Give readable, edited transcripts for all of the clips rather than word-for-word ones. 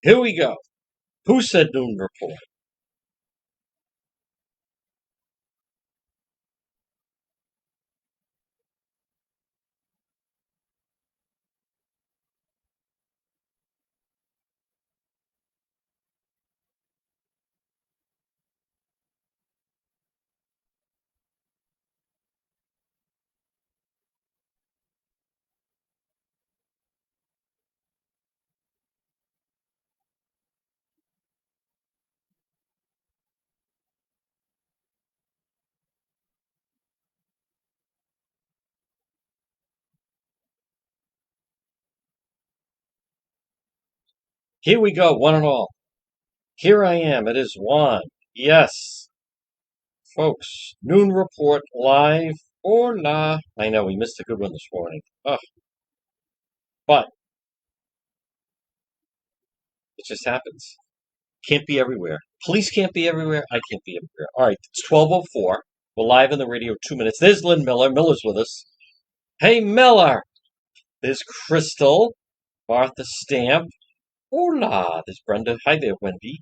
Here we go. Who said noon report? Here we go, one and all. Here I am. It is Juan. Yes, folks. Noon report live. Hola. I know we missed a good one this morning. Ugh, but it just happens. Can't be everywhere. Police can't be everywhere. I can't be everywhere. All right, it's 12:04. We're live on the radio 2 minutes. There's Lynn Miller. Miller's with us. Hey, Miller. There's Crystal. Martha Stamp. Hola. There's Brenda. Hi there, Wendy.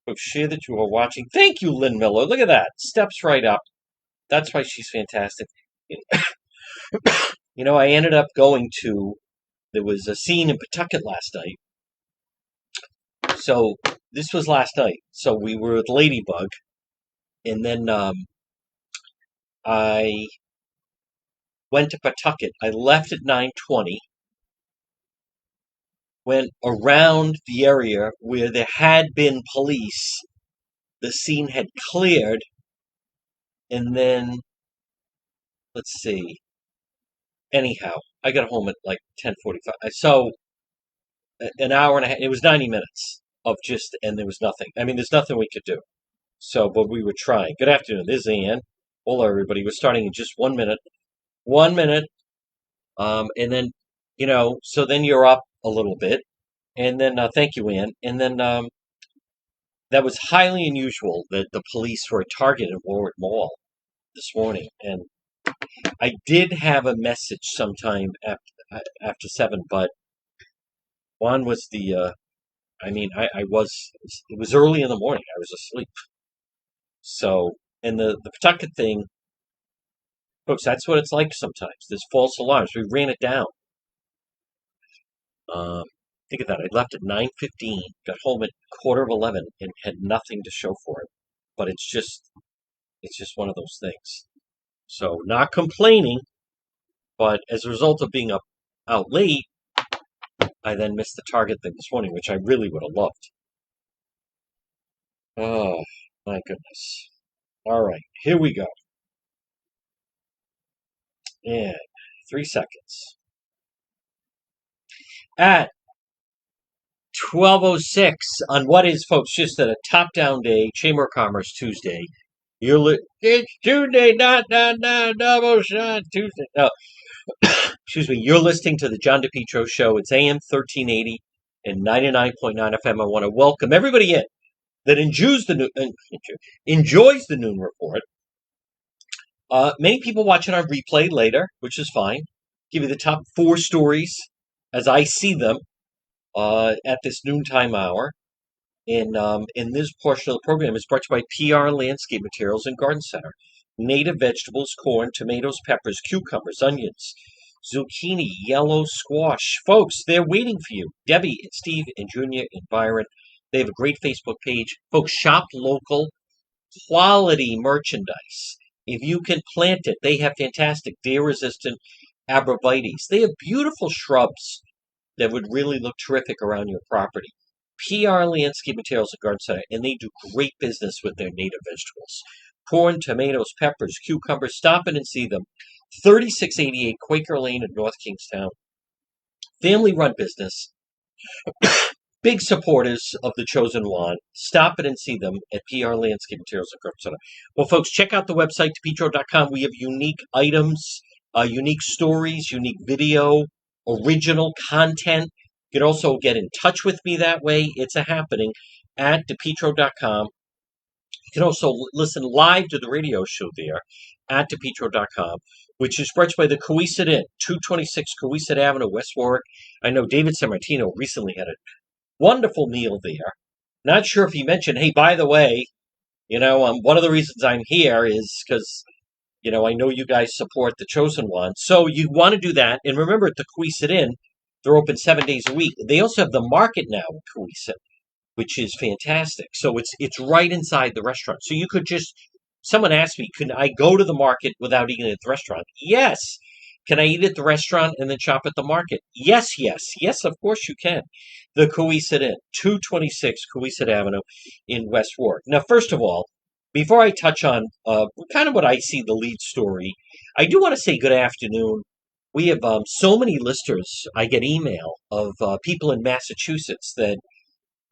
Folks, share that you are watching. Thank you, Lynn Miller. Look at that. Steps right up. That's why she's fantastic. I ended up going to, there was a scene in Pawtucket last night. So this was last night. So we were with Ladybug, and then I went to Pawtucket. I left at 9:20, went around the area where there had been police. The scene had cleared, and then, let's see. Anyhow, I got home at like 10:45. So an hour and a half. It was 90 minutes of just, and there was nothing. I mean, there's nothing we could do. So, but we were trying. Good afternoon. This is Ann. Hello, everybody. We're starting in just 1 minute. 1 minute. And then, so then you're up a little bit. And then, thank you, Ann. And then, that was highly unusual that the police were targeted at Warwick Mall this morning. And I did have a message sometime after 7, but one was it was early in the morning. I was asleep. So, and the Pawtucket thing, folks, that's what it's like sometimes. There's false alarms. We ran it down. Um, think of that. I left at 9:15, got home at quarter of 11, and had nothing to show for it. But it's just one of those things. So, not complaining, but as a result of being out late, I then missed the Target thing this morning, which I really would have loved. Oh, my goodness. All right, here we go. And 3 seconds. At 12:06 on what is, folks, just a top-down day, Chamber of Commerce Tuesday. It's Tuesday, not double shot Tuesday. No, excuse me. You're listening to the John DePetro Show. It's AM 1380 and 99.9 FM. I want to welcome everybody in that enjoys the noon report. Many people watch it on replay later, which is fine. Give you the top 4 stories as I see them at this noontime hour. In this portion of the program is brought to you by PR Landscape Materials and Garden Center. Native vegetables, corn, tomatoes, peppers, cucumbers, onions, zucchini, yellow squash. Folks, they're waiting for you. Debbie and Steve and Junior and Byron. They have a great Facebook page. Folks, shop local, quality merchandise. If you can plant it, they have fantastic deer-resistant arborvitaes. They have beautiful shrubs that would really look terrific around your property. PR Landscape Materials and Garden Center, and they do great business with their native vegetables. Corn, tomatoes, peppers, cucumbers. Stop in and see them. 3688 Quaker Lane in North Kingstown. Family-run business. Big supporters of the Chosen One. Stop in and see them at PR Landscape Materials and Garden Center. Well, folks, check out the website, DePetro.com. We have unique items, unique stories, unique video, original content. You can also get in touch with me that way. It's a happening at DePetro.com. You can also listen live to the radio show there at DePetro.com, which is brought by the Coesit Inn, 226 Coesit Avenue, West Warwick. I know David Sammartino recently had a Wonderful meal there. Not sure if he mentioned, hey, by the way, one of the reasons I'm here is because, I know you guys support the Chosen One. So you want to do that. And remember, at the Cowesett Inn, they're open 7 days a week. They also have the market now at Cowesett, which is fantastic. So it's right inside the restaurant. So you could just, someone asked me, can I go to the market without eating at the restaurant? Yes. Can I eat at the restaurant and then shop at the market? Yes, yes, yes, of course you can. The Cowesett Inn, 226 Cowesett Avenue in West Warwick. Now, first of all, before I touch on kind of what I see the lead story, I do want to say good afternoon. We have so many listeners. I get email of people in Massachusetts that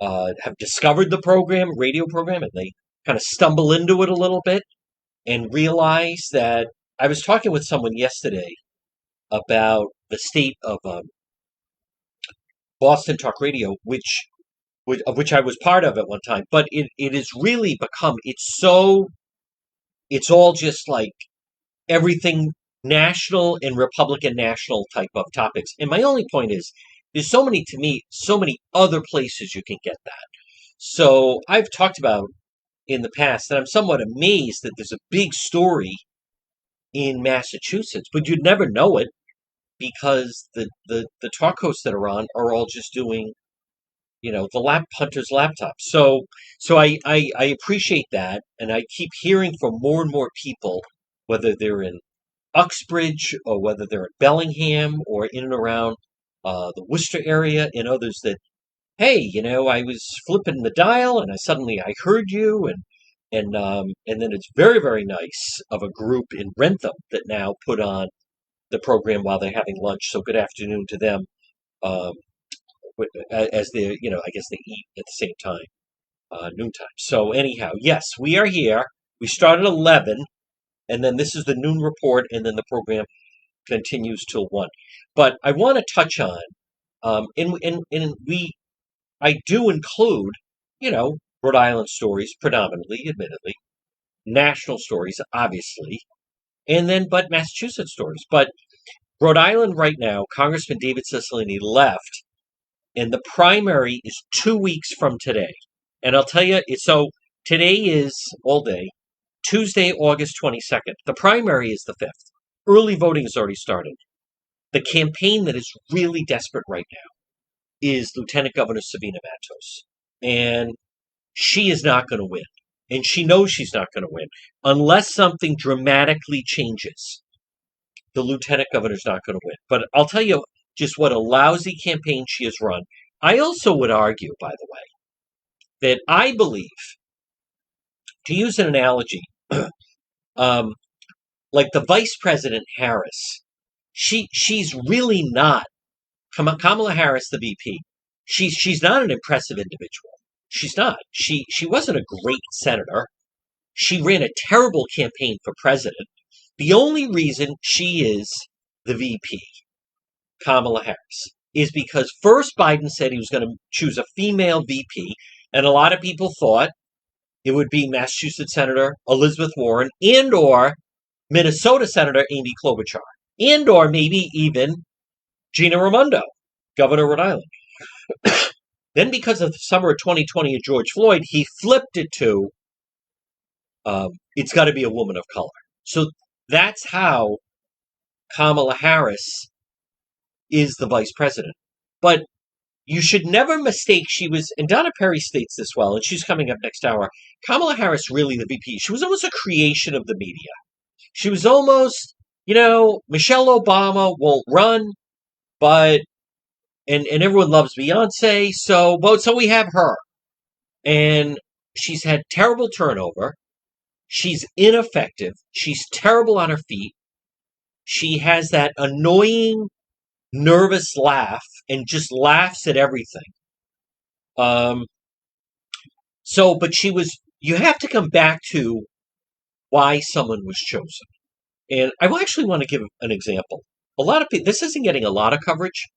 have discovered the radio program, and they kind of stumble into it a little bit and realize that I was talking with someone yesterday about the state of Boston Talk Radio, of which I was part of at one time, but it has really become, it's all just like everything national and Republican national type of topics. And my only point is, there's so many other places you can get that. So I've talked about in the past that I'm somewhat amazed that there's a big story in Massachusetts, but you'd never know it because the talk hosts that are on are all just doing, the hunters laptops. So I appreciate that, and I keep hearing from more and more people, whether they're in Uxbridge or whether they're in Bellingham or in and around the Worcester area, and others that, hey, I was flipping the dial and suddenly I heard you, and then it's very, very nice of a group in Rentham that now put on the program while they're having lunch. So good afternoon to them, um, as they, I guess they eat at the same time, noontime. So anyhow, yes, we are here. We start at 11, and then this is the noon report, and then the program continues till 1. But I want to touch on, I do include, Rhode Island stories predominantly, admittedly, national stories, obviously, but Massachusetts stories. But Rhode Island right now, Congressman David Cicilline left, and the primary is 2 weeks from today. And I'll tell you, today is all day, Tuesday, August 22nd. The primary is the 5th. Early voting has already started. The campaign that is really desperate right now is Lieutenant Governor Sabina Matos. And she is not going to win. And she knows she's not going to win unless something dramatically changes. The lieutenant governor's not going to win. But I'll tell you just what a lousy campaign she has run. I also would argue, by the way, that I believe, to use an analogy, like the Vice President Harris, she's really not Kamala Harris, the VP. She's not an impressive individual. She's not. She wasn't a great senator. She ran a terrible campaign for president. The only reason she is the VP, Kamala Harris, is because first Biden said he was going to choose a female VP, and a lot of people thought it would be Massachusetts Senator Elizabeth Warren and or Minnesota Senator Amy Klobuchar, and or maybe even Gina Raimondo, Governor of Rhode Island. Then because of the summer of 2020 and George Floyd, he flipped it to it's got to be a woman of color. So that's how Kamala Harris is the vice president. But you should never mistake and Donna Perry states this well, and she's coming up next hour, Kamala Harris really the VP. She was almost a creation of the media. She was almost, Michelle Obama won't run, but, and everyone loves Beyonce, so we have her. And she's had terrible turnover. She's ineffective. She's terrible on her feet. She has that annoying, nervous laugh and just laughs at everything. But you have to come back to why someone was chosen. And I actually want to give an example. A lot of people, this isn't getting a lot of coverage,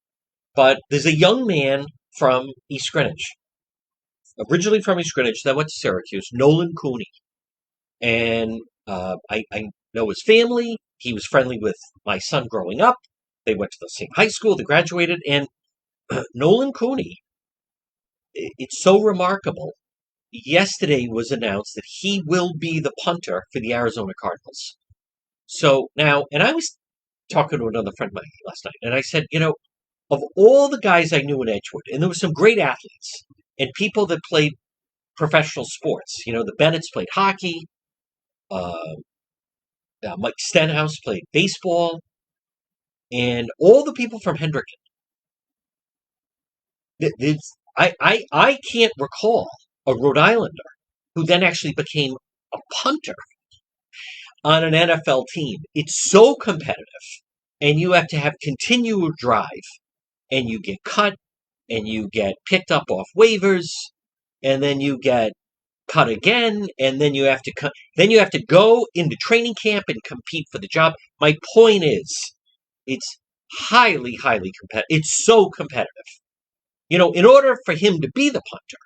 but there's a young man from East Greenwich, originally from East Greenwich, then went to Syracuse, Nolan Cooney. And I know his family. He was friendly with my son growing up. They went to the same high school. They graduated. And Nolan Cooney it's so remarkable. Yesterday was announced that he will be the punter for the Arizona Cardinals. So now, and I was talking to another friend of mine last night, and I said, of all the guys I knew in Edgewood, and there were some great athletes and people that played professional sports. The Bennetts played hockey. Uh, Mike Stenhouse played baseball, and all the people from Hendricken. I can't recall a Rhode Islander who then actually became a punter on an NFL team. It's so competitive, and you have to have continual drive, and you get cut, and you get picked up off waivers, and then you get cut again, and then you have to go into training camp and compete for the job. My point is, it's highly, highly competitive. It's so competitive. In order for him to be the punter,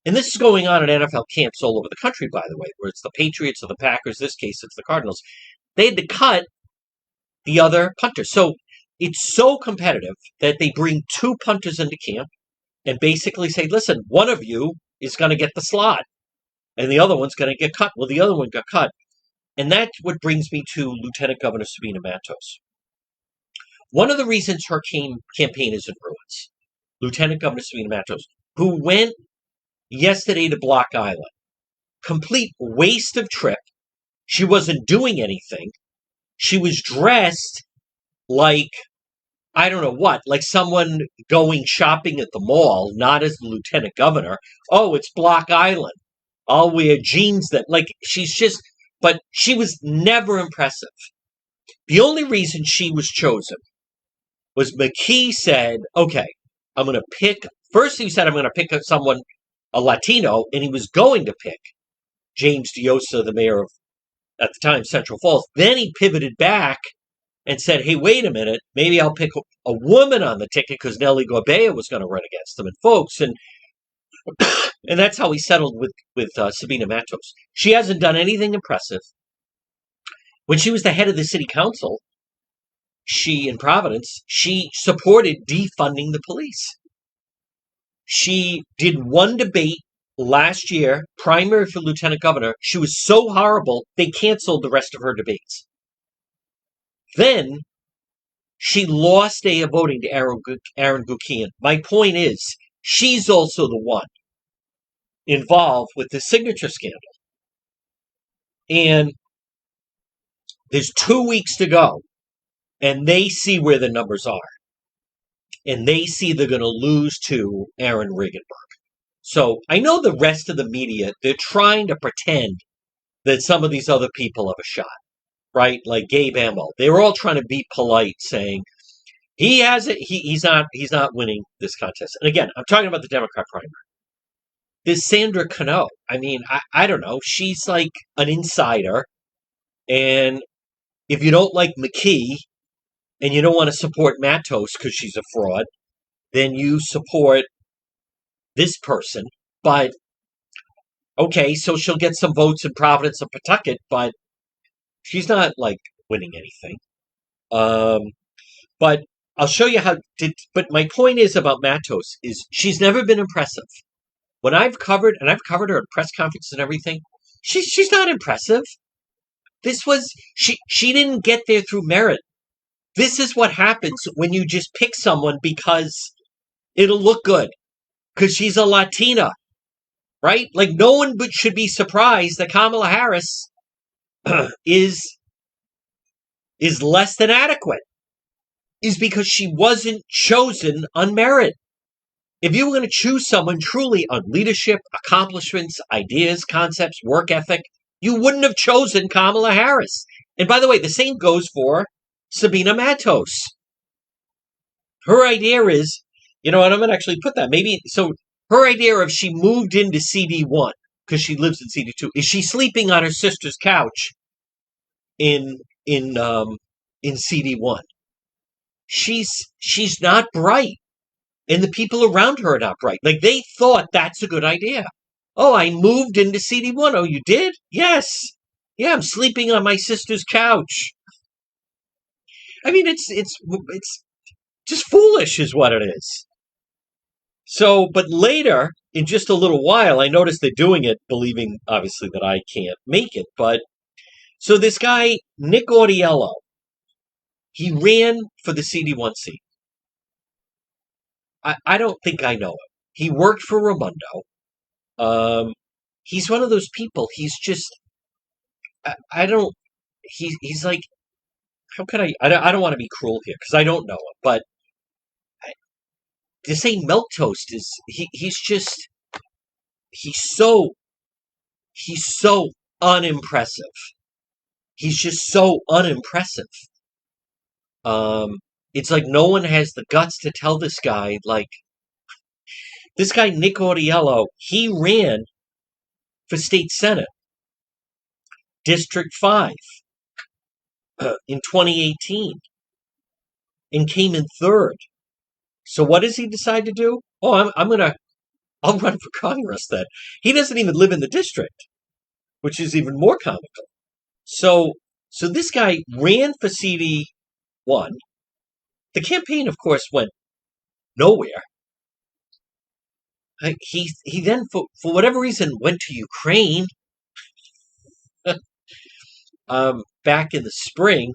and this is going on at NFL camps all over the country, by the way, where it's the Patriots or the Packers. This case, it's the Cardinals. They had to cut the other punter. So it's so competitive that they bring two punters into camp and basically say, listen, one of you is going to get the slot and the other one's going to get cut. Well, the other one got cut. And that's what brings me to Lieutenant Governor Sabina Matos. One of the reasons her campaign is in ruins, Lieutenant Governor Sabina Matos, who went yesterday to Block Island, complete waste of trip. She wasn't doing anything. She was dressed like, I don't know what, like someone going shopping at the mall, not as the lieutenant governor. Oh, it's Block Island. I'll wear jeans but she was never impressive. The only reason she was chosen was McKee said, okay, I'm going to pick, first he said, I'm going to pick someone, a Latino, and he was going to pick James Diosa, the mayor of, at the time, Central Falls. Then he pivoted back and said, hey, wait a minute, maybe I'll pick a woman on the ticket because Nellie Gorbea was going to run against him. And folks, and that's how he settled with Sabina Matos. She hasn't done anything impressive. When she was the head of the city council, in Providence, she supported defunding the police. She did one debate last year, primary for lieutenant governor. She was so horrible, they canceled the rest of her debates. Then she lost day of voting to Aaron Gukian. My point is, she's also the one involved with the signature scandal. And there's 2 weeks to go, and they see where the numbers are. And they see they're going to lose to Aaron Regenberg. So I know the rest of the media, they're trying to pretend that some of these other people have a shot, right? Like Gabe Amel. They were all trying to be polite, saying he has it. He's not winning this contest. And again, I'm talking about the Democrat primary. This Sandra Cano. I mean, I don't know. She's like an insider. And if you don't like McKee and you don't want to support Matos because she's a fraud, then you support this person. But okay, so she'll get some votes in Providence and Pawtucket, but she's not like winning anything. But I'll show you but my point is about Matos is she's never been impressive. When I've covered her at press conferences and everything, she's not impressive. She didn't get there through merit. This is what happens when you just pick someone because it'll look good. Because she's a Latina, right? Like no one should be surprised that Kamala Harris is less than adequate. Is because she wasn't chosen on merit. If you were going to choose someone truly on leadership, accomplishments, ideas, concepts, work ethic, you wouldn't have chosen Kamala Harris. And by the way, the same goes for Sabina Matos. Her idea is, and I'm going to actually put that, so her idea of she moved into CD1 because she lives in CD2. Is she sleeping on her sister's couch in CD1? She's not bright. And the people around her are not bright. Like they thought that's a good idea. Oh, I moved into CD1. Oh, you did? Yes. Yeah, I'm sleeping on my sister's couch. I mean, it's just foolish is what it is. So, but later, in just a little while, I noticed they're doing it, believing obviously that I can't make it. But so this guy, Nick Audiello, he ran for the CD1 seat. I don't think I know him. He worked for Raimondo. He's one of those people. He's just, I don't, he's like, how can I don't want to be cruel here because I don't know him, but to say milk toast is, he's so, he's so unimpressive. He's just so unimpressive. It's like no one has the guts to tell this guy, like, this guy, Nick Audiello, he ran for state senate, District 5, in 2018, and came in third. So what does he decide to do? Oh, I'll run for Congress then. He doesn't even live in the district, which is even more comical. So this guy ran for CD1. The campaign, of course, went nowhere. He then, for whatever reason, went to Ukraine back in the spring.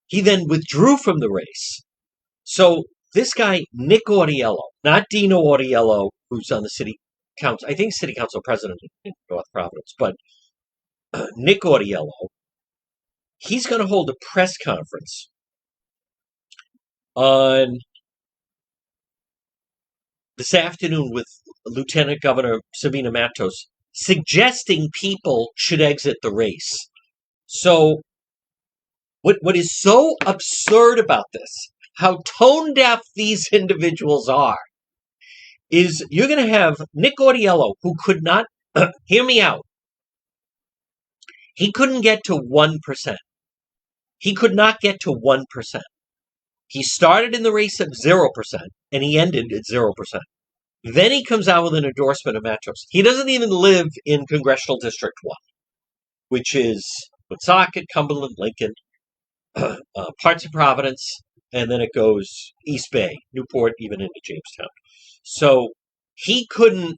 He then withdrew from the race. So this guy, Nick Audiello, not Dino Audiello, who's on the city council, I think city council president in North Providence, but Nick Audiello, he's going to hold a press conference on this afternoon with Lieutenant Governor Sabina Matos, suggesting people should exit the race. So what is so absurd about this, how tone deaf these individuals are, is you're going to have Nick Audiello, who could not, hear me out, he couldn't get to 1%. He could not get to 1%. He started in the race at 0%, and he ended at 0%. Then he comes out with an endorsement of Matos. He doesn't even live in Congressional District 1, which is Woonsocket, Cumberland, Lincoln, parts of Providence, and then it goes East Bay, Newport, even into Jamestown. So he couldn't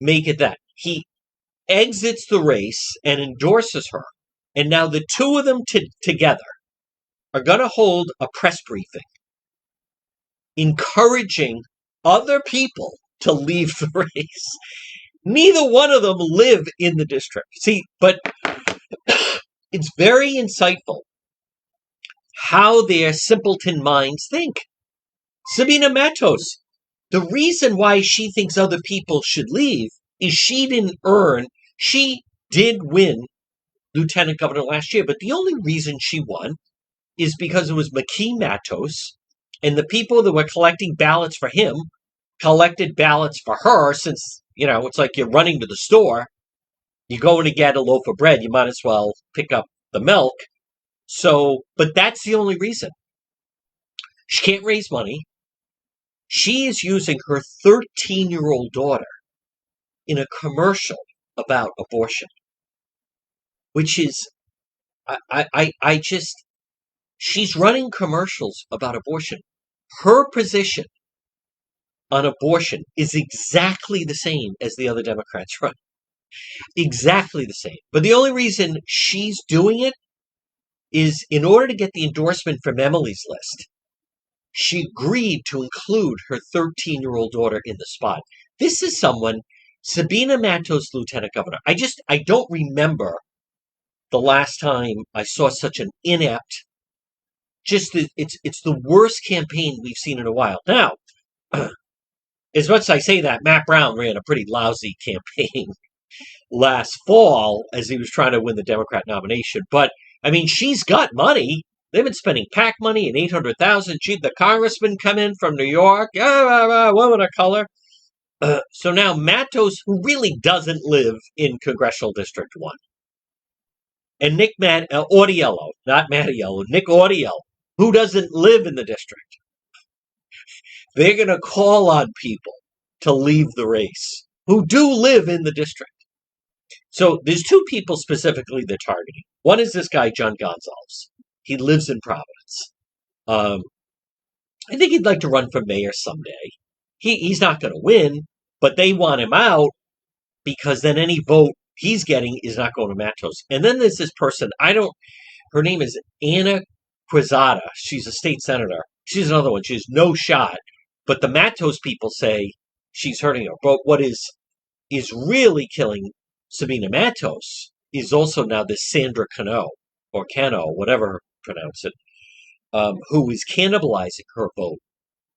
make it that. He exits the race and endorses her. And now the two of them together are going to hold a press briefing, encouraging other people to leave the race. Neither one of them live in the district. See, but it's very insightful how their simpleton minds think. Sabina Matos, the reason why she thinks other people should leave is she did win lieutenant governor last year, but the only reason she won is because it was McKee Matos, and the people that were collecting ballots for him collected ballots for her, since, it's like you're running to the store, you're going to get a loaf of bread, you might as well pick up the milk. So, but that's the only reason. She can't raise money. She is using her 13-year-old daughter in a commercial about abortion, which is, she's running commercials about abortion. Her position on abortion is exactly the same as the other Democrats run. Exactly the same. But the only reason she's doing it is in order to get the endorsement from Emily's list. She agreed to include her 13-year-old daughter in the spot. This is someone, Sabina Matos, lieutenant governor. I don't remember the last time I saw such an inept, it's the worst campaign we've seen in a while. Now, as much as I say that, Matt Brown ran a pretty lousy campaign last fall as he was trying to win the Democrat nomination. But, I mean, she's got money. They've been spending PAC money and $800,000. The congressman come in from New York, woman of color. So now Matos, who really doesn't live in Congressional District 1, and Nick Audiello, not Mattiello, Nick Audiello, who doesn't live in the district, they're going to call on people to leave the race who do live in the district. So there's two people specifically they're targeting. One is this guy, John Gonzalez. He lives in Providence. I think he'd like to run for mayor someday. he's not going to win, but they want him out because then any vote he's getting is not going to Matos. And then there's this person, her name is Anna Quezada. She's a state senator. She's another one. She has no shot. But the Matos people say she's hurting her. But what is really killing Sabina Matos is also now this Sandra Cano, or Cano, whatever pronounce it, who is cannibalizing her vote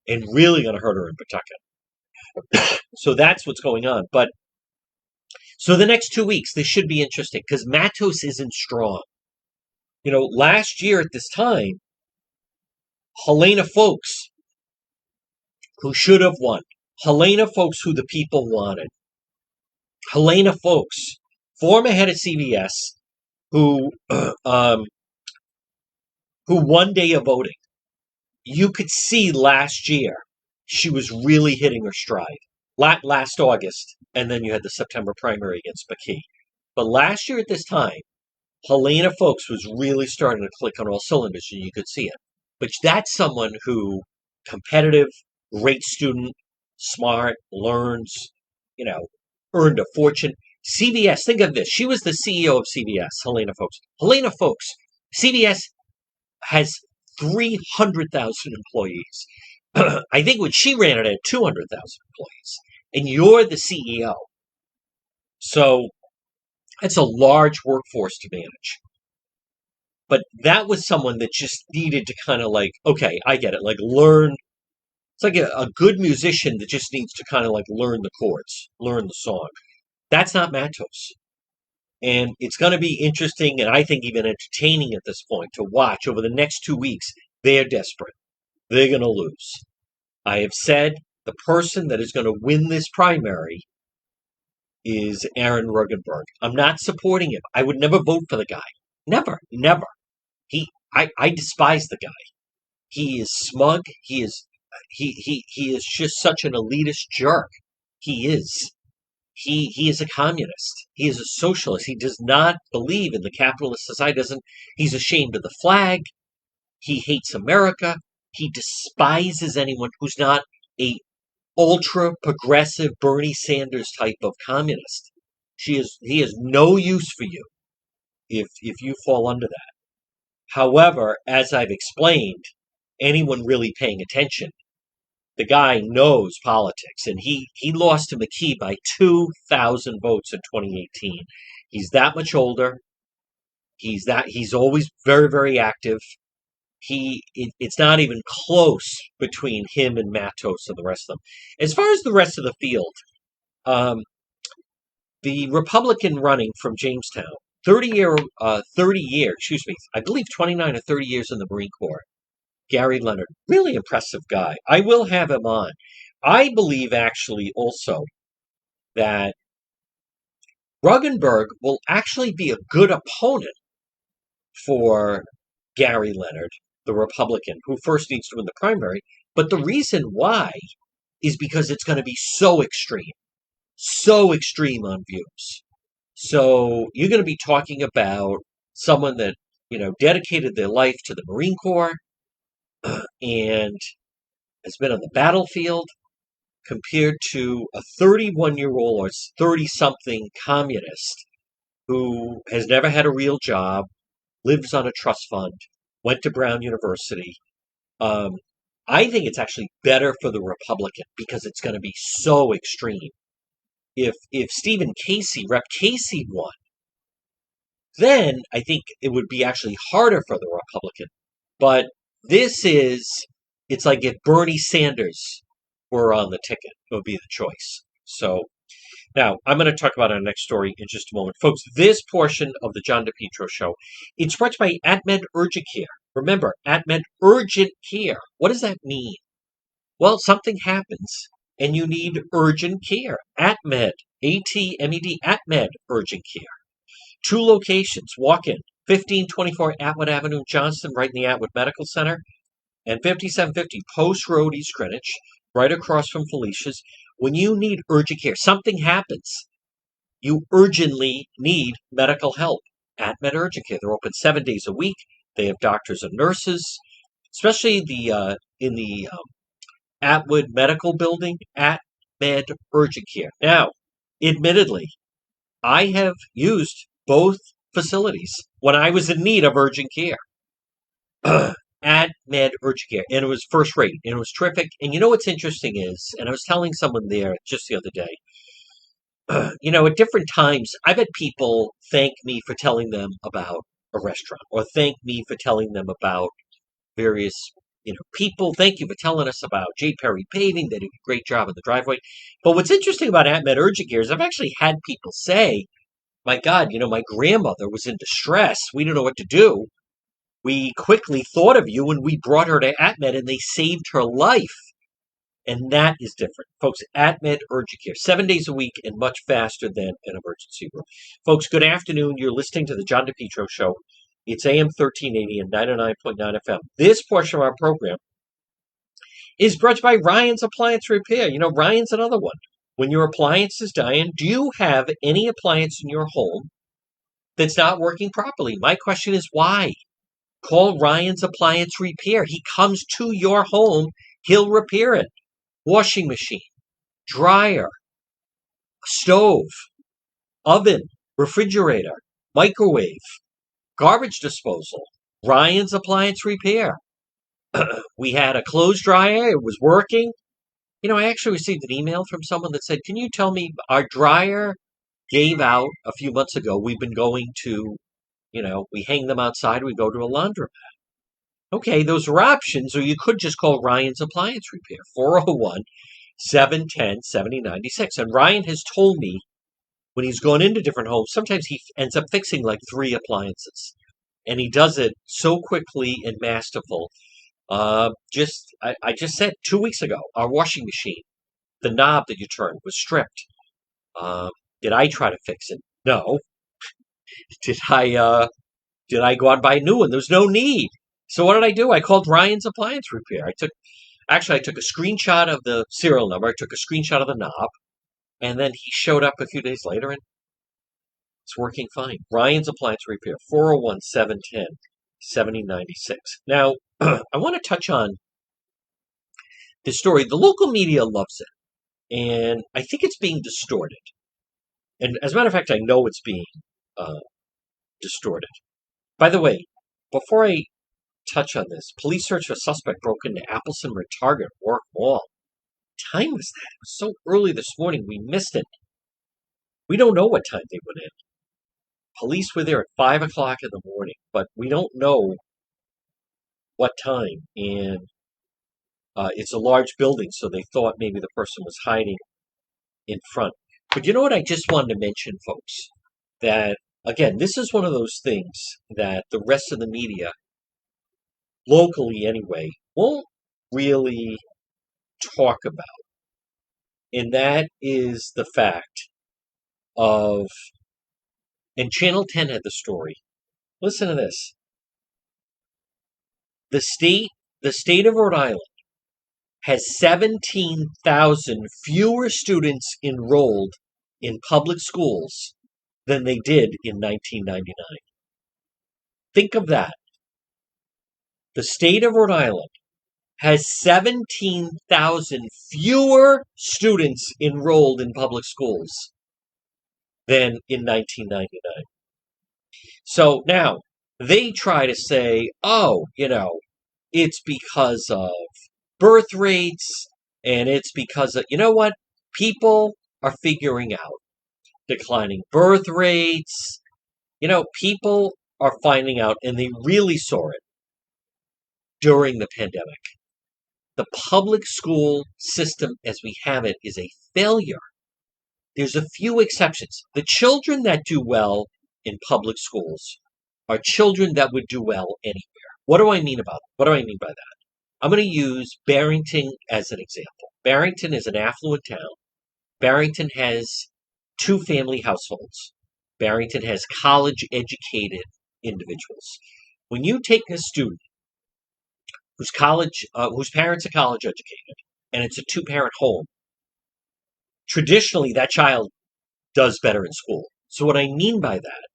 and really going to hurt her in Pawtucket. So that's what's going on. But so the next 2 weeks, this should be interesting because Matos isn't strong. Last year at this time, Helena Folks, who should have won, Helena Folks, who the people wanted, Helena Folks, former head of CBS, who one day of voting, you could see last year she was really hitting her stride. Last August, and then you had the September primary against McKee. But last year at this time, Helena Folks was really starting to click on all cylinders, and you could see it. But that's someone who, competitive, great student, smart, learns, earned a fortune. CBS, think of this. She was the CEO of CBS, Helena Folks. Helena Folks, CBS has 300,000 employees. I think when she ran it at 200,000 employees. And you're the CEO. So it's a large workforce to manage. But that was someone that just needed to kind of okay, I get it, learn. It's like a good musician that just needs to kind of learn the chords, learn the song. That's not Matos. And it's going to be interesting and I think even entertaining at this point to watch over the next 2 weeks. They're desperate. They're going to lose. I have said the person that is going to win this primary is Aaron Ruggenberg. I'm not supporting him. I would never vote for the guy. Never. I despise the guy. He is smug. He is just such an elitist jerk. He is. He is a communist. He is a socialist. He does not believe in the capitalist society. He's ashamed of the flag. He hates America. He despises anyone who's not a ultra progressive Bernie Sanders type of communist. He has no use for you if you fall under that. However, as I've explained, anyone really paying attention, the guy knows politics, and he lost to McKee by 2,000 votes in 2018. He's that much older. He's always very, very active. It's not even close between him and Matos and the rest of them. As far as the rest of the field, the Republican running from Jamestown, 30 years, I believe 29 or 30 years in the Marine Corps, Gary Leonard, really impressive guy. I will have him on. I believe actually also that Ruggenberg will actually be a good opponent for Gary Leonard, the Republican, who first needs to win the primary. But the reason why is because it's going to be so extreme on views. So you're going to be talking about someone that, dedicated their life to the Marine Corps and has been on the battlefield compared to a 31-year-old or 30-something communist who has never had a real job, lives on a trust fund, went to Brown University. I think it's actually better for the Republican because it's going to be so extreme. If Stephen Casey, Rep. Casey won, then I think it would be actually harder for the Republican. But it's like if Bernie Sanders were on the ticket, it would be the choice. So now I'm going to talk about our next story in just a moment. Folks, this portion of the John DePetro Show, it's brought to you by AtMed Urgent Care. Remember, AtMed Urgent Care. What does that mean? Well, something happens and you need urgent care. AtMed, A-T-M-E-D, AtMed Urgent Care. 2 locations, walk-in, 1524 Atwood Avenue, Johnston, right in the Atwood Medical Center, and 5750 Post Road, East Greenwich, right across from Felicia's. When you need urgent care, something happens, you urgently need medical help. AtMed Urgent Care, they're open 7 days a week. They have doctors and nurses, especially in the Atwood Medical Building, AtMed Urgent Care. Now, admittedly, I have used both facilities when I was in need of urgent care. AtMed Urgent Care, and it was first rate, and it was terrific. And you know what's interesting is, and I was telling someone there just the other day, at different times, I've had people thank me for telling them about a restaurant, or thank me for telling them about various, people. Thank you for telling us about J. Perry Paving. They did a great job in the driveway. But what's interesting about AtMed Urgent Care is I've actually had people say, my God, my grandmother was in distress. We didn't know what to do. We quickly thought of you and we brought her to AtMed and they saved her life. And that is different. Folks, AtMed Urgent Care, 7 days a week and much faster than an emergency room. Folks, good afternoon. You're listening to the John DePetro Show. It's AM 1380 and 99.9 FM. This portion of our program is brought to you by Ryan's Appliance Repair. Ryan's another one. When your appliance is dying, do you have any appliance in your home that's not working properly? My question is why? Call Ryan's Appliance Repair. He comes to your home. He'll repair it. Washing machine, dryer, stove, oven, refrigerator, microwave, garbage disposal, Ryan's Appliance Repair. We had a clothes dryer. It was working. I actually received an email from someone that said, can you tell me, our dryer gave out a few months ago. We've been going to, we hang them outside. We go to a laundromat. Okay, those are options, or you could just call Ryan's Appliance Repair, 401-710-7096. And Ryan has told me when he's gone into different homes, sometimes he ends up fixing like 3 appliances. And he does it so quickly and masterful. I just said 2 weeks ago, our washing machine, the knob that you turn was stripped. Did I try to fix it? No. Did I go out and buy a new one? There's no need. So what did I do? I called Ryan's Appliance Repair. I took a screenshot of the serial number. I took a screenshot of the knob, and then he showed up a few days later, and it's working fine. Ryan's Appliance Repair, 401-710-7096. Now, I want to touch on this story. The local media loves it, and I think it's being distorted. And as a matter of fact, I know it's being distorted. By the way, before I touch on this, police search for suspect broke into Appleson Target Warwick Mall. What time was that? It was so early this morning, we missed it. We don't know what time they went in. Police were there at 5 o'clock in the morning, but we don't know what time. And it's a large building, so they thought maybe the person was hiding in front. But you know what I just wanted to mention, folks? That, again, this is one of those things that the rest of the media, locally anyway, won't really talk about. And that is the fact of, and Channel 10 had the story. Listen to this. The state of Rhode Island has 17,000 fewer students enrolled in public schools than they did in 1999. Think of that. The state of Rhode Island has 17,000 fewer students enrolled in public schools than in 1999. So now they try to say, oh, it's because of birth rates, and it's because of, you know what? People are figuring out declining birth rates. People are finding out, and they really saw it during the pandemic. The public school system as we have it is a failure. There's a few exceptions. The children that do well in public schools are children that would do well anywhere. What do I mean by that? I'm going to use Barrington as an example. Barrington is an affluent town. Barrington has 2 family households. Barrington has college-educated individuals. When you take a student whose parents are college educated, and it's a 2-parent home, traditionally that child does better in school. So what I mean by that,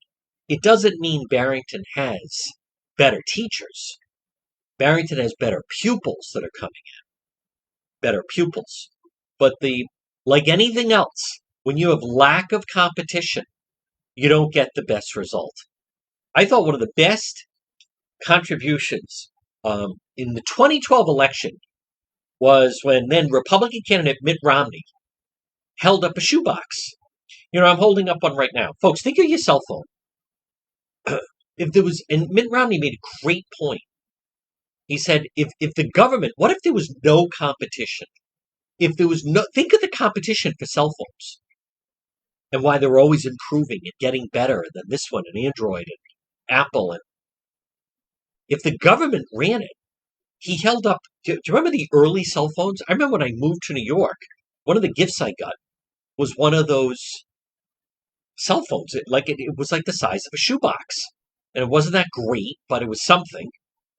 it doesn't mean Barrington has better teachers. Barrington has better pupils that are coming in. better pupils. But like anything else, when you have lack of competition, you don't get the best result. I thought one of the best contributions in the 2012 election was when then Republican candidate Mitt Romney held up a shoebox. I'm holding up one right now. Folks, think of your cell phone. If there was, and Mitt Romney made a great point. He said, if the government, what if there was no competition? If there was no, think of the competition for cell phones and why they're always improving and getting better than this one and Android and Apple. And if the government ran it, he held up, do you remember the early cell phones? I remember when I moved to New York, one of the gifts I got was one of those cell phones. It was like the size of a shoebox. And it wasn't that great, but it was something.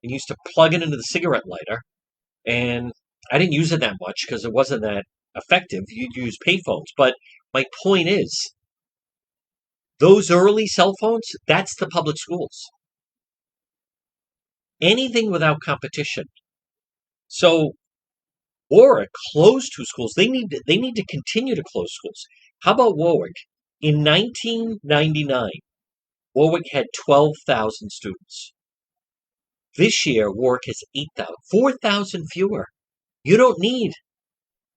And you used to plug it into the cigarette lighter. And I didn't use it that much because it wasn't that effective. You'd use payphones. But my point is, those early cell phones, that's the public schools. Anything without competition. So Warwick closed 2 schools. They need to continue to close schools. How about Warwick? In 1999, Warwick had 12,000 students. This year, Warwick has 8,000, 4,000 fewer. You don't need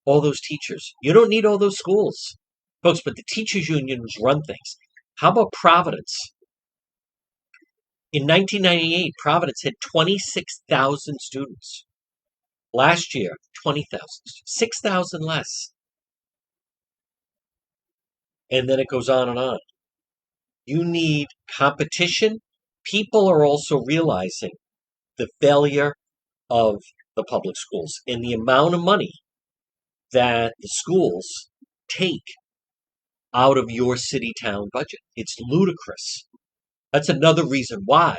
all those teachers. You don't need all those schools. Folks, but the teachers' unions run things. How about Providence? In 1998, Providence had 26,000 students. Last year, 20,000. 6,000 less. And then it goes on and on. You need competition. People are also realizing the failure of the public schools and the amount of money that the schools take out of your city-town budget. It's ludicrous. That's another reason why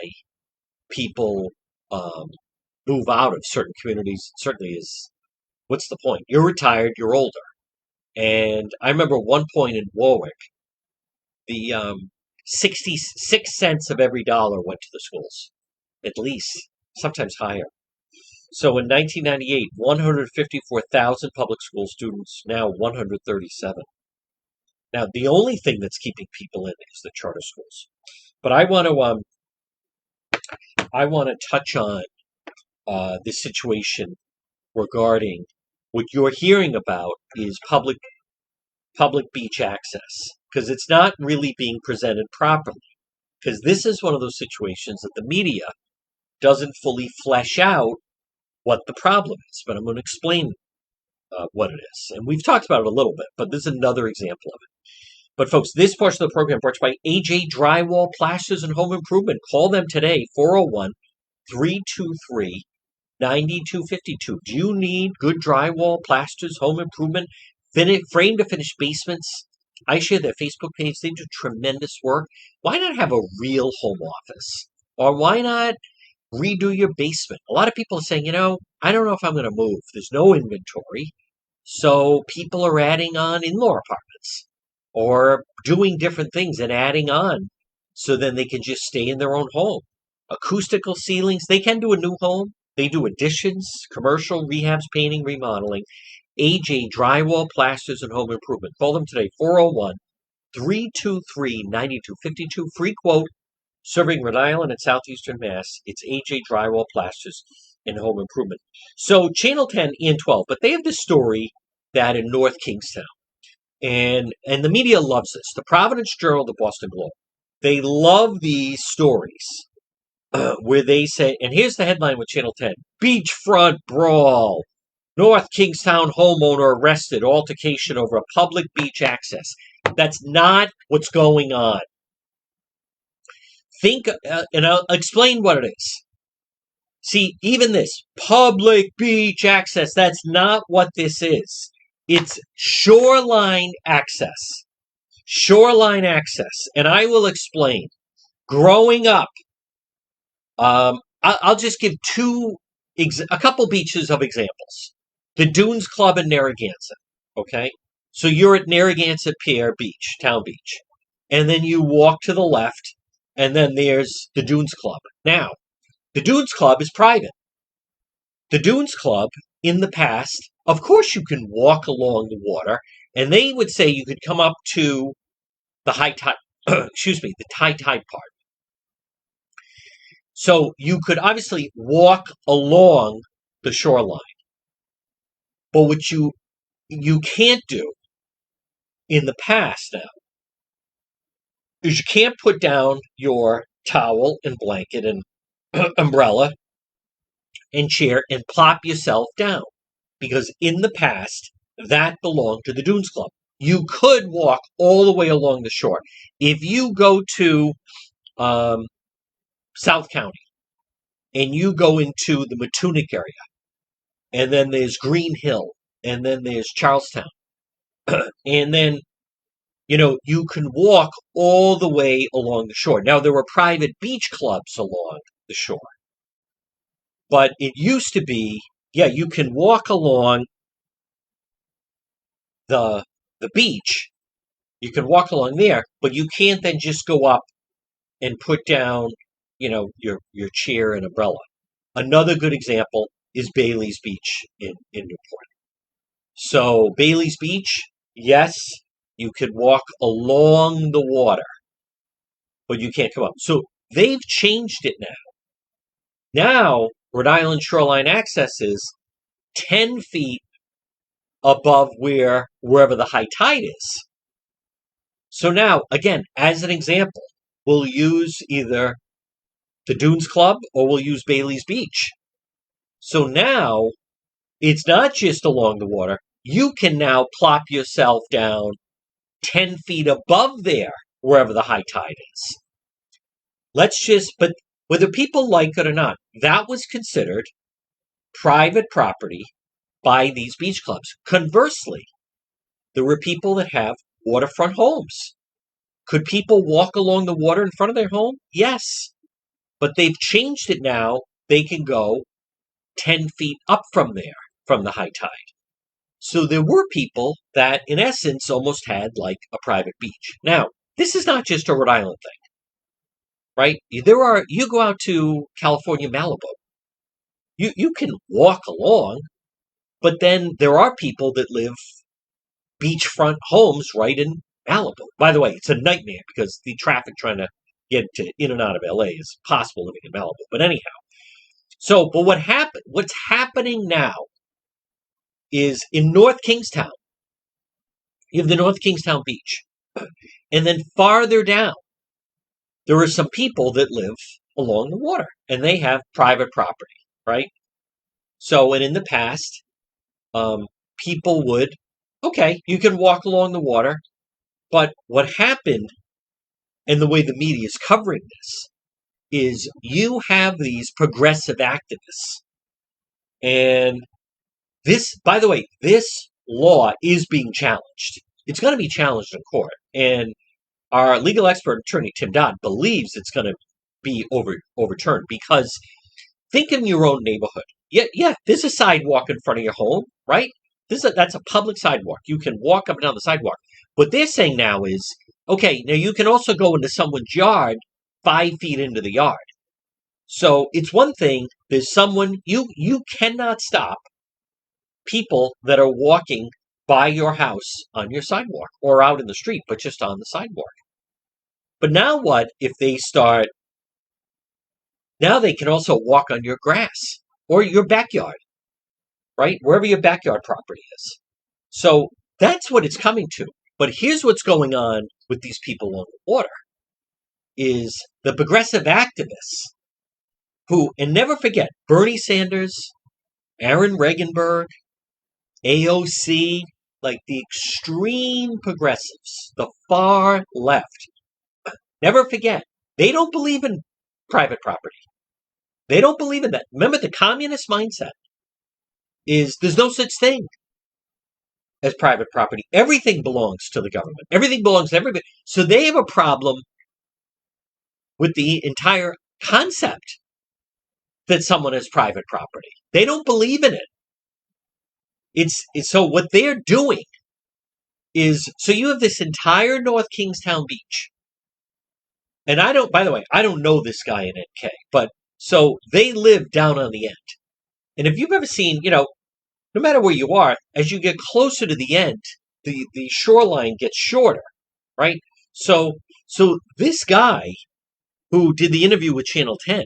people move out of certain communities. Certainly is, what's the point? You're retired, you're older. And I remember one point in Warwick, the 66 cents of every dollar went to the schools, at least, sometimes higher. So in 1998, 154,000 public school students, now 137. Now, the only thing that's keeping people in is the charter schools. But I want to touch on this situation regarding what you're hearing about is public beach access, because it's not really being presented properly. Because this is one of those situations that the media doesn't fully flesh out what the problem is. But I'm going to explain what it is. And we've talked about it a little bit, but this is another example of it. But folks, this portion of the program brought to you by AJ Drywall, Plasters, and Home Improvement. Call them today, 401-323-9252. Do you need good drywall, plasters, home improvement, frame to finish basements? I share their Facebook page. They do tremendous work. Why not have a real home office? Or why not redo your basement? A lot of people are saying, I don't know if I'm going to move. There's no inventory. So people are adding on in-law apartments or doing different things and adding on so then they can just stay in their own home. Acoustical ceilings, they can do a new home. They do additions, commercial, rehabs, painting, remodeling. AJ Drywall, Plasters, and Home Improvement. Call them today, 401-323-9252. Free quote, serving Rhode Island and Southeastern Mass. It's AJ Drywall, Plasters, and Home Improvement. So Channel 10 and 12, but they have this story that in North Kingstown, and the media loves this. The Providence Journal, the Boston Globe, they love these stories where they say, and here's the headline with Channel 10, beachfront brawl. North Kingstown homeowner arrested, altercation over a public beach access. That's not what's going on. Think, and I'll explain what it is. See, even this, public beach access, that's not what this is. It's shoreline access. Shoreline access. And I will explain. Growing up, I'll just give a couple beaches of examples. The Dunes Club in Narragansett, okay? So you're at Narragansett Pier Beach, Town Beach. And then you walk to the left, and then there's the Dunes Club. Now, the Dunes Club is private. The Dunes Club, in the past, Of course, you can walk along the water, and they would say you could come up to the high tide, excuse me, the high tide part. So you could obviously walk along the shoreline, but what you can't do in the past now is you can't put down your towel and blanket and umbrella and chair and plop yourself down, because in the past that belonged to the Dunes Club. You could walk all the way along the shore. If you go to South County and you go into the Matunic area, and then there's Green Hill, and then there's Charlestown, and then you can walk all the way along the shore. Now, there were private beach clubs along the shore, but it used to be, yeah, you can walk along the beach. You can walk along there, but you can't then just go up and put down, your chair and umbrella. Another good example is Bailey's Beach in Newport. So Bailey's Beach, yes, you could walk along the water, but you can't come up. So they've changed it now. Now, Rhode Island shoreline access is 10 feet above wherever the high tide is. So now, again, as an example, we'll use either the Dunes Club or we'll use Bailey's Beach. So now, it's not just along the water. You can now plop yourself down 10 feet above there, wherever the high tide is. But whether people like it or not, that was considered private property by these beach clubs. Conversely, there were people that have waterfront homes. Could people walk along the water in front of their home? Yes. But they've changed it now. They can go 10 feet up from there, from the high tide. So there were people that, in essence, almost had like a private beach. Now, this is not just a Rhode Island thing, right? You go out to California, Malibu. You can walk along, but then there are people that live beachfront homes right in Malibu. By the way, it's a nightmare because the traffic trying to get in and out of LA is possible living in Malibu. But anyhow, but what's happening now is in North Kingstown, you have the North Kingstown Beach. And then farther down, there are some people that live along the water and they have private property, right? So, and in the past, people would, okay, you can walk along the water, but what happened, and the way the media is covering this, is you have these progressive activists. And this, by the way, this law is being challenged. It's going to be challenged in court. And our legal expert attorney, Tim Dodd, believes it's going to be overturned because think in your own neighborhood. Yeah, there's a sidewalk in front of your home, right? That's a public sidewalk. You can walk up and down the sidewalk. What they're saying now is, okay, now you can also go into someone's yard 5 feet into the yard. So it's one thing, there's someone, you cannot stop people that are walking by your house on your sidewalk or out in the street, but just on the sidewalk. But now what if they start, now they can also walk on your grass or your backyard, right? Wherever your backyard property is. So that's what it's coming to. But here's what's going on with these people on the water is the progressive activists who, and never forget, Bernie Sanders, Aaron Regenberg, AOC, like the extreme progressives, the far left. Never forget, they don't believe in private property. They don't believe in that. Remember, the communist mindset is there's no such thing as private property. Everything belongs to the government. Everything belongs to everybody. So they have a problem with the entire concept that someone has private property. They don't believe in it. It's so what they're doing is, so you have this entire North Kingstown Beach. And by the way, I don't know this guy in NK, but so they live down on the end. And if you've ever seen, no matter where you are, as you get closer to the end, the shoreline gets shorter, right? So so this guy who did the interview with Channel 10,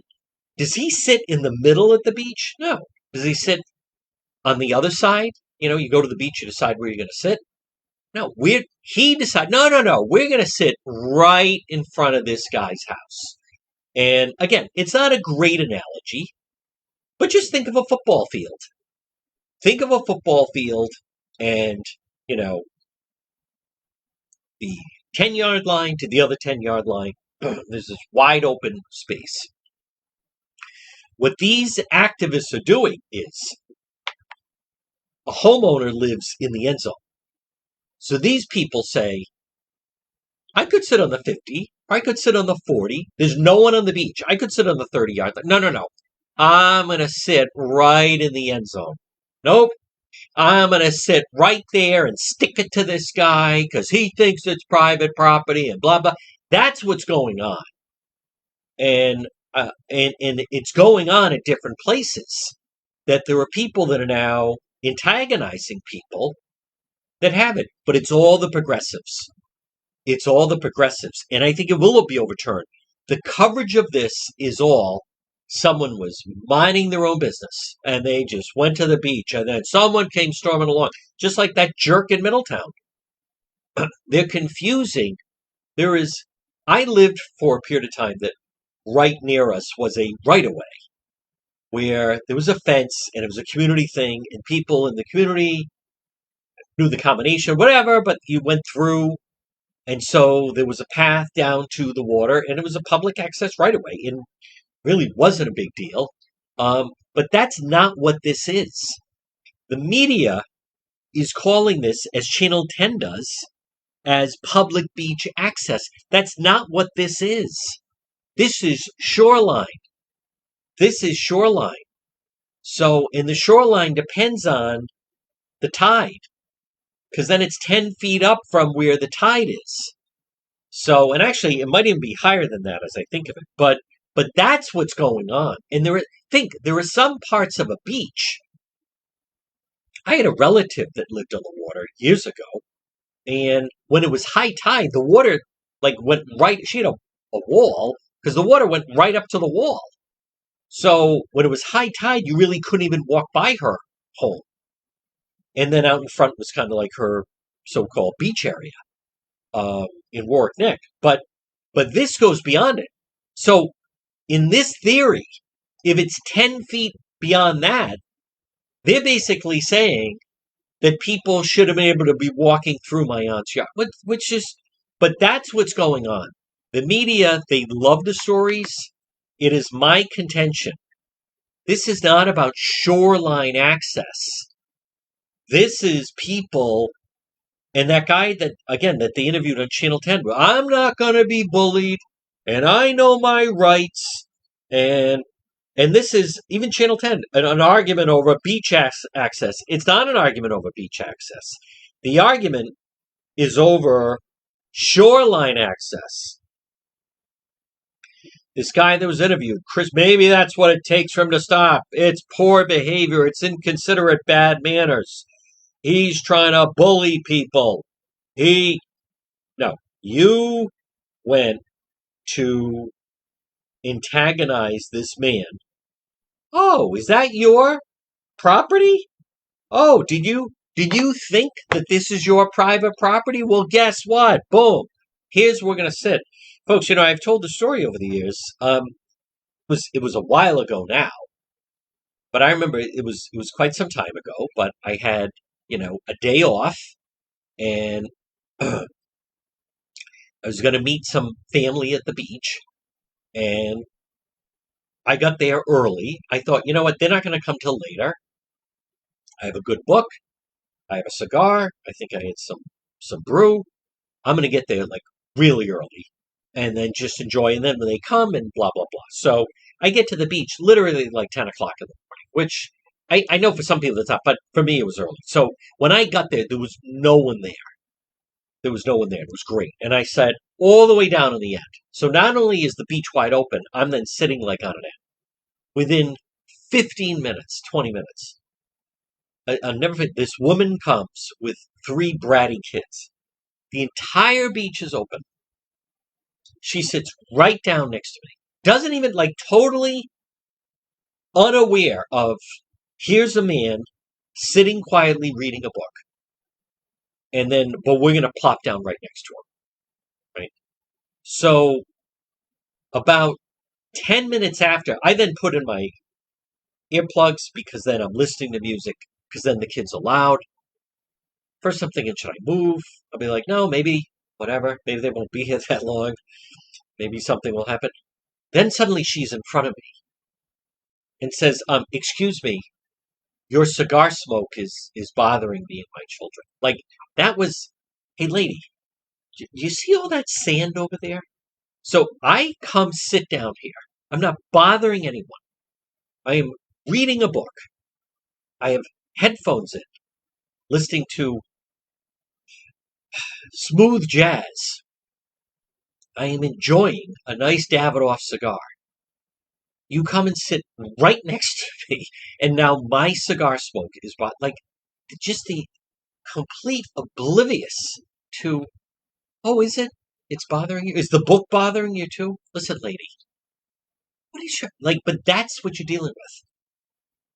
does he sit in the middle at the beach? No. Does he sit on the other side? You go to the beach, you decide where you're going to sit. No, he decided, no, we're going to sit right in front of this guy's house. And again, it's not a great analogy, but just think of a football field. Think of a football field and, you know, the 10-yard line to the other 10-yard line. There's this wide open space. What these activists are doing is a homeowner lives in the end zone. So these people say, I could sit on the 50, or I could sit on the 40. There's no one on the beach. I could sit on the 30-yard line. No. I'm going to sit right in the end zone. Nope. I'm going to sit right there and stick it to this guy because he thinks it's private property and blah, blah. That's what's going on. And it's going on at different places. That there are people that are now antagonizing people that have it. But it's all the progressives. It's all the progressives. And I think it will be overturned. The coverage of this is all someone was minding their own business and they just went to the beach and then someone came storming along, just like that jerk in Middletown. They're confusing. I lived for a period of time that right near us was a right-of-way where there was a fence and it was a community thing and people in the community knew the combination, whatever, but you went through. And so there was a path down to the water and it was a public access right-of-way. And really wasn't a big deal. But that's not what this is. The media is calling this, as Channel 10 does, as public beach access. That's not what this is. This is shoreline. This is shoreline. So, and the shoreline depends on the tide, because then it's 10 feet up from where the tide is. So, and actually, it might even be higher than that as I think of it. But that's what's going on. And there are some parts of a beach. I had a relative that lived on the water years ago. And when it was high tide, the water went right. She had a wall because the water went right up to the wall. So when it was high tide, you really couldn't even walk by her home. And then out in front was kind of like her so-called beach area in Warwick Neck. But this goes beyond it. So in this theory, if it's 10 feet beyond that, they're basically saying that people should have been able to be walking through my aunt's yard, but that's what's going on. The media, they love the stories. It is my contention. This is not about shoreline access. This is people, and that guy that they interviewed on Channel 10, I'm not going to be bullied, and I know my rights, and this is, even Channel 10, an argument over beach access. It's not an argument over beach access. The argument is over shoreline access. This guy that was interviewed, Chris, maybe that's what it takes for him to stop. It's poor behavior. It's inconsiderate bad manners. He's trying to bully people. No, you went to antagonize this man. Oh, is that your property? Oh, did you think that this is your private property? Well, guess what? Boom. Here's where we're going to sit. Folks, I've told the story over the years. It was a while ago now. But I remember it was quite some time ago, but I had, a day off and I was going to meet some family at the beach and I got there early. I thought, you know what? They're not going to come till later. I have a good book. I have a cigar. I think I had some brew. I'm going to get there really early and then just enjoy. And then when they come and blah, blah, blah. So I get to the beach literally 10 o'clock in the morning, which I know for some people it's not, but for me it was early. So when I got there, there was no one there. There was no one there. It was great. And I sat all the way down in the end. So not only is the beach wide open, I'm then sitting on an end. Within 15 minutes, 20 minutes, I'll never forget. This woman comes with three bratty kids. The entire beach is open. She sits right down next to me. Doesn't even like totally unaware of here's a man sitting quietly reading a book. And then, but we're going to plop down right next to him. Right. So about 10 minutes after, I then put in my earplugs because then I'm listening to music because then the kids are loud. First, I'm thinking, should I move? I'll be like, no, maybe, whatever. Maybe they won't be here that long. Maybe something will happen. Then suddenly she's in front of me and says, excuse me, your cigar smoke is bothering me and my children. Like, that was, hey, lady, do you see all that sand over there? So I come sit down here. I'm not bothering anyone. I am reading a book. I have headphones in, listening to smooth jazz. I am enjoying a nice Davidoff cigar. You come and sit right next to me, and now my cigar smoke is like just the complete oblivious to, oh, is it? It's bothering you? Is the book bothering you too? Listen, lady, what is your, like, but that's what you're dealing with.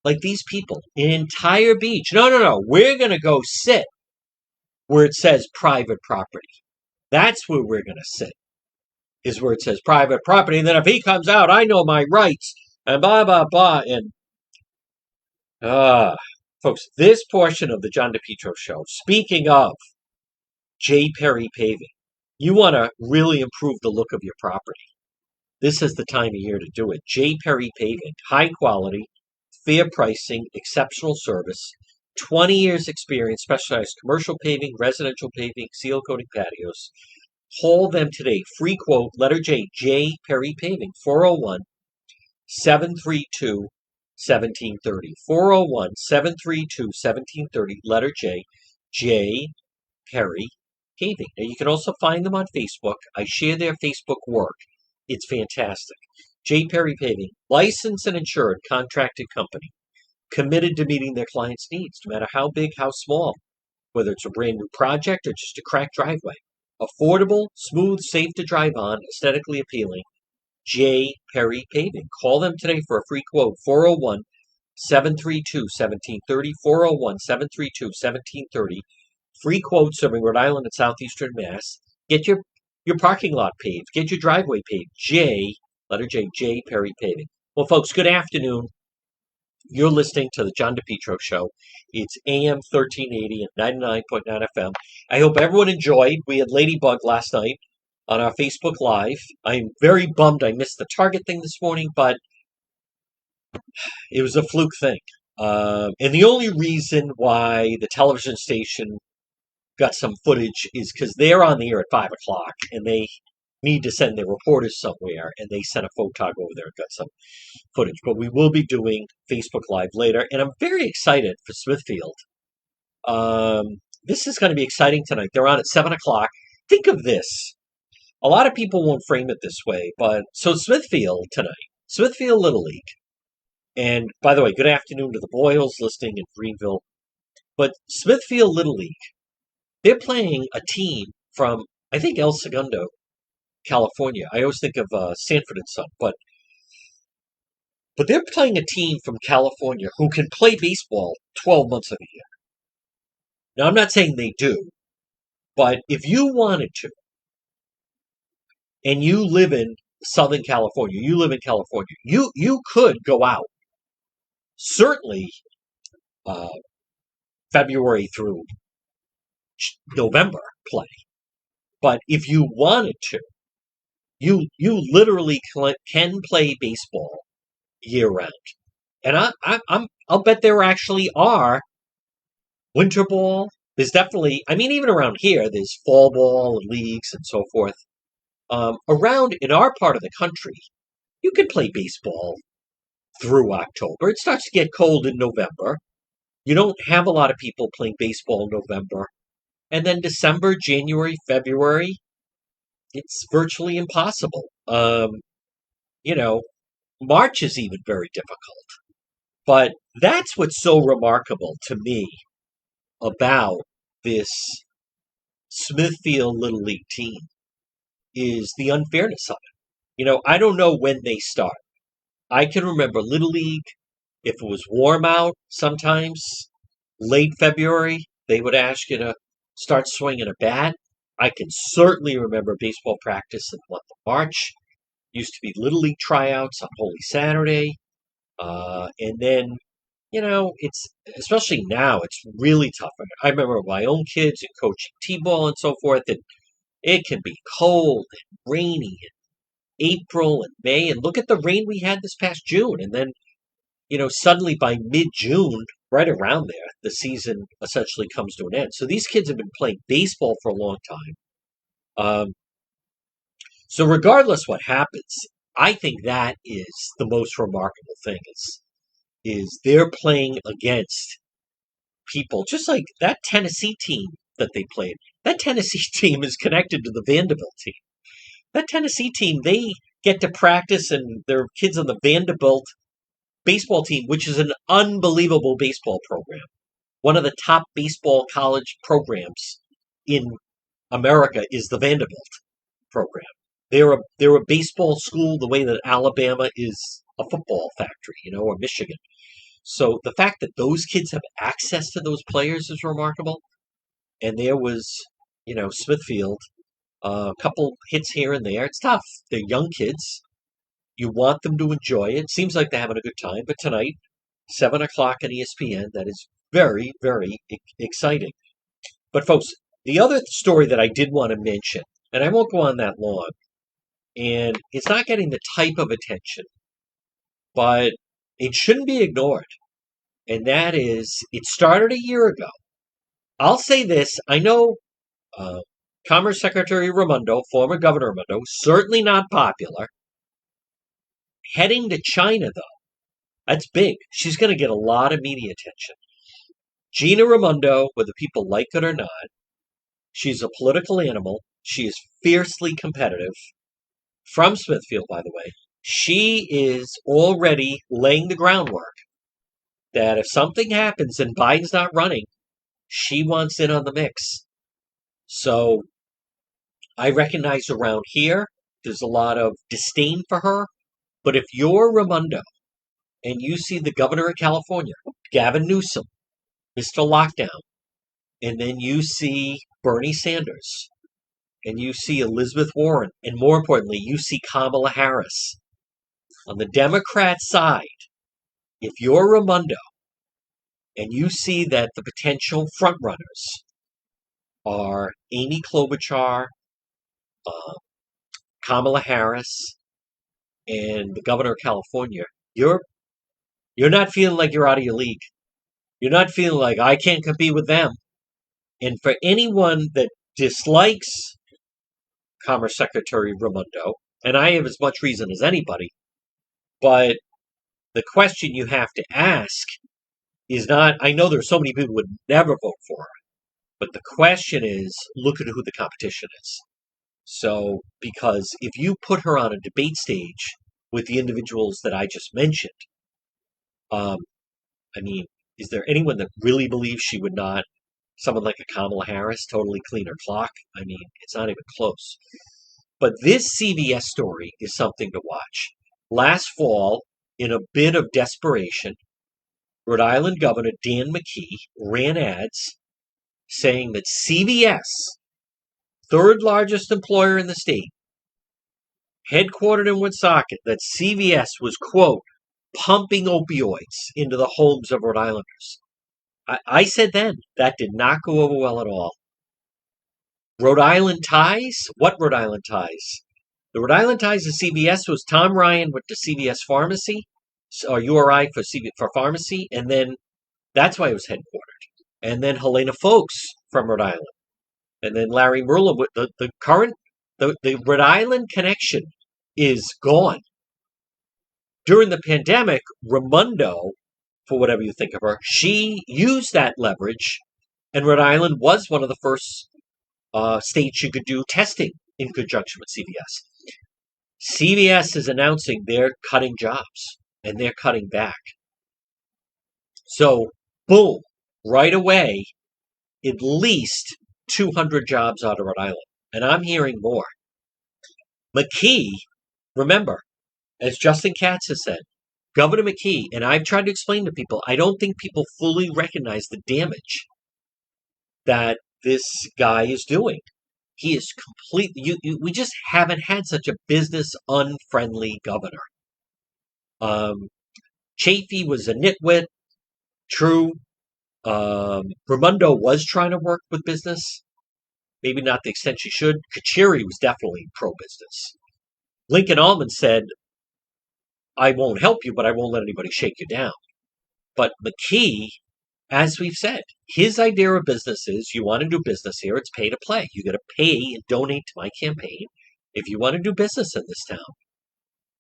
Like these people, an entire beach. No. We're going to go sit where it says private property. That's where we're going to sit, is where it says private property. And then if he comes out, I know my rights and blah, blah, blah. And, folks, this portion of the John DePetro Show, speaking of J. Perry Paving, you want to really improve the look of your property. This is the time of year to do it. J. Perry Paving, high quality, fair pricing, exceptional service, 20 years experience, specialized commercial paving, residential paving, seal coating patios. Call them today. Free quote, letter J, J. Perry Paving, 401-732-1730. 401-732-1730, letter J, J. Perry Paving. Now, you can also find them on Facebook. I share their Facebook work. It's fantastic. J. Perry Paving, licensed and insured contracted company, committed to meeting their clients' needs, no matter how big, how small, whether it's a brand new project or just a cracked driveway. Affordable, smooth, safe to drive on, aesthetically appealing. J. Perry Paving. Call them today for a free quote. 401-732-1730. 401-732-1730. Free quote serving Rhode Island and southeastern Mass. Get your parking lot paved. Get your driveway paved. J. Letter J. J. Perry Paving. Well, folks, good afternoon. You're listening to the John DePetro Show. It's AM 1380 and 99.9 FM. I hope everyone enjoyed. We had Ladybug last night on our Facebook Live. I'm very bummed I missed the Target thing this morning, but it was a fluke thing. And the only reason why the television station got some footage is because they're on the air at 5 o'clock, and they need to send their reporters somewhere, and they sent a photog over there and got some footage. But we will be doing Facebook Live later, and I'm very excited for Smithfield. This is going to be exciting tonight. They're on at 7 o'clock. Think of this. A lot of people won't frame it this way, but so Smithfield tonight, Smithfield Little League. And by the way, good afternoon to the Boyles listening in Greenville. But Smithfield Little League, they're playing a team from, I think, El Segundo, California. I always think of Sanford and Son, but they're playing a team from California who can play baseball 12 months of the year. Now, I'm not saying they do, but if you wanted to, and you live in Southern California, you could go out, certainly February through November play. But if you wanted to, you literally can play baseball year round. And I'll bet there actually are winter ball. There's definitely, I mean, even around here, there's fall ball and leagues and so forth. Around in our part of the country, you can play baseball through October. It starts to get cold in November. You don't have a lot of people playing baseball in November. And then December, January, February, it's virtually impossible. March is even very difficult. But That's what's so remarkable to me about this Smithfield Little League team is the unfairness of it. I don't know when they start. I can remember Little League, if it was warm out, sometimes late February, they would ask you to start swinging a bat. I can certainly remember baseball practice in the month of March. Used to be Little League tryouts on Holy Saturday. And then, it's especially now, it's really tough. I remember my own kids and coaching T-ball and so forth, and it can be cold and rainy in April and May. And look at the rain we had this past June. And then, suddenly by mid-June, right around there, the season essentially comes to an end. So these kids have been playing baseball for a long time. So regardless what happens, I think that is the most remarkable thing is they're playing against people just like that Tennessee team that they played. That Tennessee team is connected to the Vanderbilt team. That Tennessee team, they get to practice, and their kids on the Vanderbilt baseball team, which is an unbelievable baseball program. One of the top baseball college programs in America is the Vanderbilt program. They're a baseball school the way that Alabama is a football factory, or Michigan. So the fact that those kids have access to those players is remarkable. And there was, Smithfield, a couple hits here and there. It's tough. They're young kids. You want them to enjoy it. Seems like they're having a good time. But tonight, 7 o'clock on ESPN, that is very, very exciting. But folks, the other story that I did want to mention, and I won't go on that long, and it's not getting the type of attention, but it shouldn't be ignored. And that is, it started a year ago. I'll say this. I know Commerce Secretary Raimondo, former Governor Raimondo, certainly not popular. Heading to China, though, that's big. She's going to get a lot of media attention. Gina Raimondo, whether people like it or not, she's a political animal. She is fiercely competitive. From Smithfield, by the way. She is already laying the groundwork that if something happens and Biden's not running, she wants in on the mix. So I recognize around here, there's a lot of disdain for her. But if you're Raimondo and you see the governor of California, Gavin Newsom, Mr. Lockdown, and then you see Bernie Sanders, and you see Elizabeth Warren, and more importantly, you see Kamala Harris. On the Democrat side, if you're Raimondo and you see that the potential frontrunners are Amy Klobuchar, Kamala Harris, and the governor of California, you're not feeling like you're out of your league. You're not feeling like I can't compete with them. And for anyone that dislikes Commerce Secretary Raimondo, and I have as much reason as anybody, but the question you have to ask is not, I know there's so many people who would never vote for her, but the question is, look at who the competition is. So, because if you put her on a debate stage with the individuals that I just mentioned, is there anyone that really believes she would not, someone like a Kamala Harris, totally clean her clock? It's not even close. But this CBS story is something to watch. Last fall, in a bit of desperation, Rhode Island Governor Dan McKee ran ads saying that CVS, third largest employer in the state, headquartered in Woonsocket, that CVS was, quote, pumping opioids into the homes of Rhode Islanders. I said then, that did not go over well at all. Rhode Island ties? What Rhode Island ties? The Rhode Island ties to CVS was Tom Ryan went to CVS Pharmacy, or URI for pharmacy, and then that's why it was headquartered. And then Helena Folks from Rhode Island. And then Larry Merlin. The Rhode Island connection is gone. During the pandemic, Raimondo, for whatever you think of her, she used that leverage, and Rhode Island was one of the first states you could do testing in conjunction with CVS. CVS is announcing they're cutting jobs, and they're cutting back. So, boom, right away, at least 200 jobs out of Rhode Island. And I'm hearing more. McKee, remember, as Justin Katz has said, Governor McKee, and I've tried to explain to people, I don't think people fully recognize the damage that this guy is doing. He is completely, we just haven't had such a business unfriendly governor. Chafee was a nitwit, true. Raimondo was trying to work with business, maybe not the extent she should. Kachiri was definitely pro-business. Lincoln Almond said, I won't help you, but I won't let anybody shake you down. But McKee, as we've said, his idea of business is you want to do business here, it's pay to play. You got to pay and donate to my campaign if you want to do business in this town.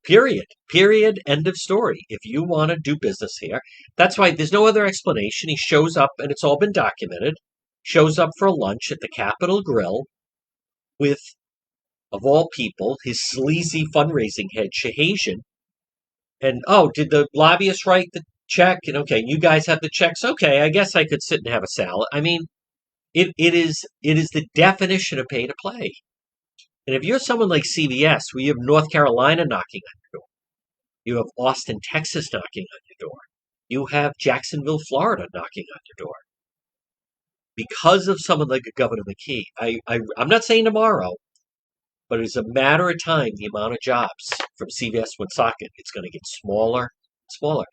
Period. Period. End of story. If you want to do business here, that's why there's no other explanation. He shows up, and it's all been documented, shows up for lunch at the Capitol Grill with, of all people, his sleazy fundraising head, Shahazian. And, oh, did the lobbyist write the check? And, okay, you guys have the checks? Okay, I guess I could sit and have a salad. I mean, it is the definition of pay to play. And if you're someone like CVS, where you have North Carolina knocking on your door, you have Austin, Texas knocking on your door, you have Jacksonville, Florida knocking on your door, because of someone like Governor McKee, I'm not saying tomorrow, but it's a matter of time, the amount of jobs from CVS Woonsocket, it's going to get smaller and smaller.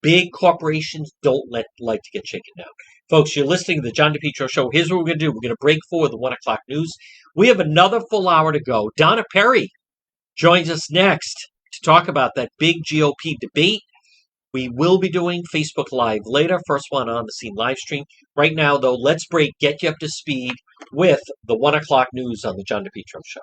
Big corporations don't like to get shaken down. Folks, you're listening to the John DePetro Show. Here's what we're going to do. We're going to break for the 1 o'clock news. We have another full hour to go. Donna Perry joins us next to talk about that big GOP debate. We will be doing Facebook Live later. First one on the scene live stream. Right now, though, let's break, get you up to speed with the 1 o'clock news on the John DePetro Show.